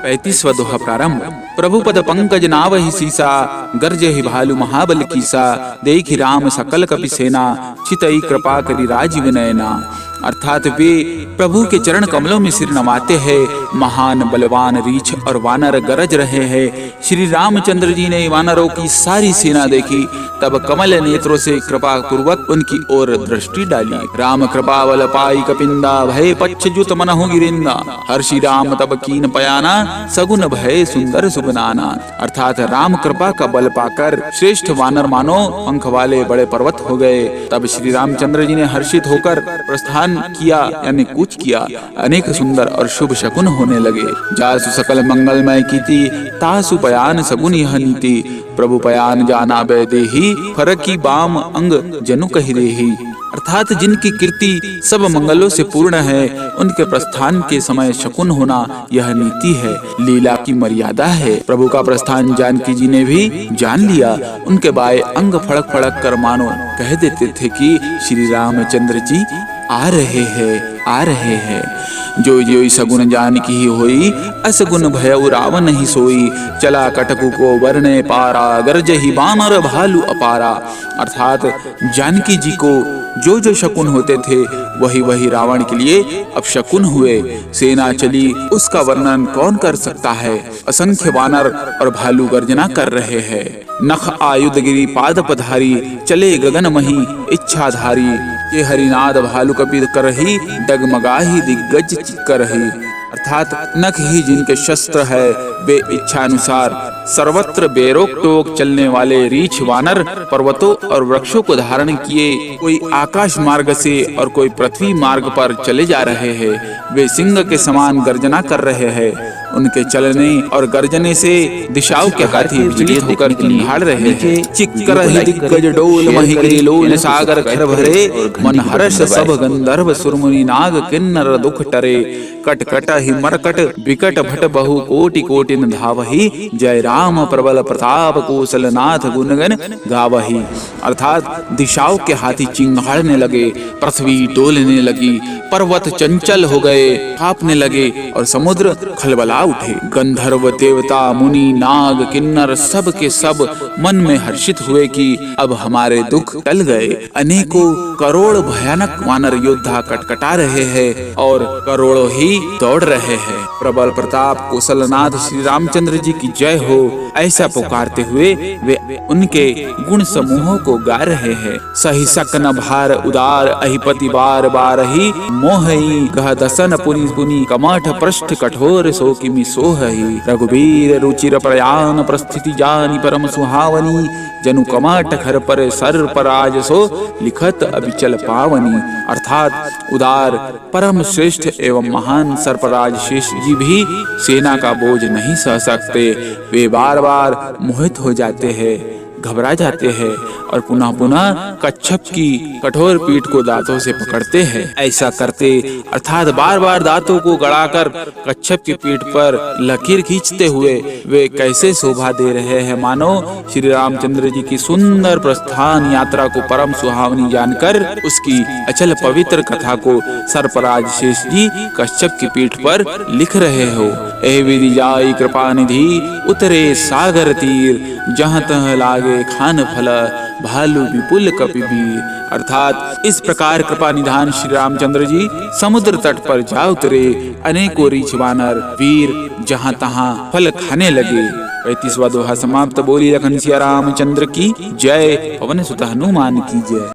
35वां दोहा प्रारंभ। प्रभु पद पंकज नावहि सीसा, गर्जहि भालु महाबल कीसा, देखि राम सकल कपि सेना, चितई कृपा करि राजीव नयना। अर्थात वे प्रभु के चरण कमलों में सिर नवाते हैं। महान बलवान रीछ और वानर गरज रहे हैं। श्री रामचंद्र जी ने वानरों की सारी सेना देखी, तब कमल नेत्रों से कृपा पूर्वक उनकी ओर दृष्टि डाली। राम कृपा बल पाई कपिंदा, भय पक्ष जुत मनहु गिरिंदा, हर्षि राम तब कीन पयाना, सगुन भय सुंदर सुबनाना। अर्थात राम कृपा का बल पाकर श्रेष्ठ वानर मानो पंख वाले बड़े पर्वत हो गए। तब श्री रामचंद्र जी ने हर्षित होकर प्रस्थान किया यानी कूच किया। अनेक सुंदर और शुभ शकुन होने लगे। जासु सकल मंगलमय कीति, तासु पयान सगुन यह नीति, प्रभु पयान जाना बैदेही, फरकी बाम अंग जनु कहि देही। अर्थात जिनकी कीर्ति सब मंगलों से पूर्ण है, उनके प्रस्थान के समय शकुन होना यह नीति है, लीला की मर्यादा है। प्रभु का प्रस्थान जानकी जी ने भी जान लिया। उनके बाएं अंग फड़क फड़क कर मानो कह देते थे कि श्री रामचंद्र जी आ रहे हैं, आ रहे हैं। जो जो सगुन जानकी ही होई, असगुन भयउ रावण ही सोई, चला कटकु को वरने पारा, गरजहि बानर भालु अपारा। अर्थात जानकी जी को जो जो शकुन होते थे वही वही रावण के लिए अब शकुन हुए। सेना चली उसका वर्णन कौन कर सकता है। असंख्य वानर और भालू गर्जना कर रहे हैं। नख आयुध गिरी पाद पधारी, चले गगन मही इच्छाधारी, ये हरिनाद भालू कपि करही, डगमगाही दिग्गज करही। अर्थात नख ही जिनके शस्त्र है, वे इच्छा अनुसार सर्वत्र बेरोक टोक चलने वाले रीछ वानर पर्वतों और वृक्षों को धारण किए कोई आकाश मार्ग से और कोई पृथ्वी मार्ग पर चले जा रहे हैं। वे सिंह के समान गर्जना कर रहे हैं। उनके चलने और गर्जने से दिशाओं के हाथी विचलित होकर चिंघाड़ रहे हैं। चिक्कर दिग्गज डोल महिगिरी लोल, सागर खर भरे, मन हर्ष सब गंधर्व सुरमुनि नाग किन्नर दुख टरे, कट कट ही मरकट विकट भट बहु कोटि कोटिन धावही, जय राम प्रबल प्रताप कौशल नाथ गुणगन गावही। अर्थात दिशाओं के हाथी चिंघाड़ने लगे, पृथ्वी डोलने लगी, पर्वत चंचल हो गए, कांपने लगे और समुद्र खलबला उठे। गंधर्व देवता मुनि नाग किन्नर सब के सब मन में हर्षित हुए कि अब हमारे दुख टल गए। अनेकों करोड़ भयानक वानर योद्धा कटकटा रहे हैं और करोड़ों ही दौड़ रहे हैं। प्रबल प्रताप कौशलनाथ श्री रामचंद्र जी की जय हो, ऐसा पुकारते हुए वे उनके गुण समूहों को गा रहे हैं। सही सकन भार उदार अहिपति बार बारही, मोहई कह दसन पुनि पुनि, कमठ पृष्ठ कठोर सो किमि सोहई, रघुबीर रुचिर प्रयाण प्रस्थिति जानी परम सुहावनी, जनु कमठ खर पर सर पराज सो, लिखत अभिचल पावनी। अर्थात उदार परम श्रेष्ठ एवं महान सर्पराज शेष जी भी सेना का बोझ नहीं सह सकते। वे बार बार मोहित हो जाते हैं, घबरा जाते हैं और पुनः पुनः कच्छप की कठोर पीठ को दांतों से पकड़ते हैं। ऐसा करते अर्थात बार बार दांतों को गड़ाकर कच्छप की पीठ पर लकीर खींचते हुए वे कैसे शोभा दे रहे हैं, मानो श्री रामचंद्र जी की सुंदर प्रस्थान यात्रा को परम सुहावनी जानकर उसकी अचल पवित्र कथा को सर्पराज शेष जी कच्छप की पीठ पर लिख रहे हो। ए विधि जाई कृपा निधि, उतरे सागर तीर, जहाँ तह लागे खान फल, भालू विपुल कपिबीर। अर्थात इस प्रकार कृपा निधान श्री रामचंद्र जी समुद्र तट पर जा उतरे। अनेकों रीछ वानर वीर जहाँ तहाँ फल खाने लगे। 35वां दोहा समाप्त। बोली लखन सिया रामचंद्र की जय। पवन सुत हनुमान की जय।